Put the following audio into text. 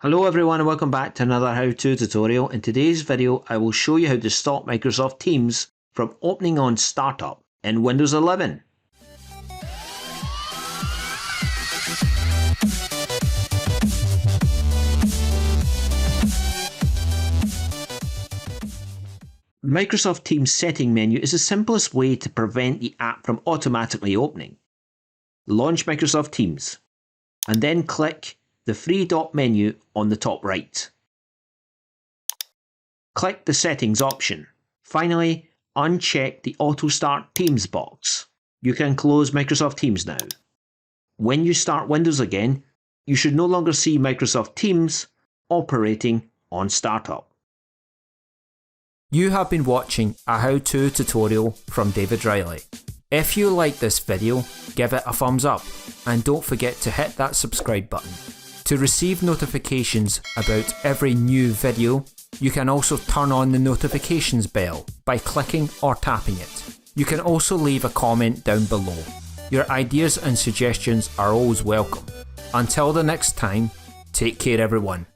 Hello everyone and welcome back to another how-to tutorial. In today's video I will show you how to stop Microsoft Teams from opening on startup in Windows 11. Microsoft Teams setting menu is the simplest way to prevent the app from automatically opening. Launch Microsoft Teams and then click the three dot menu on the top right. Click the settings option. Finally, uncheck the Auto Start Teams box. You can close Microsoft Teams now. When you start Windows again, you should no longer see Microsoft Teams operating on startup. You have been watching a how-to tutorial from David Riley. If you like this video, give it a thumbs up and don't forget to hit that subscribe button. To receive notifications about every new video, you can also turn on the notifications bell by clicking or tapping it. You can also leave a comment down below. Your ideas and suggestions are always welcome. Until the next time, take care everyone.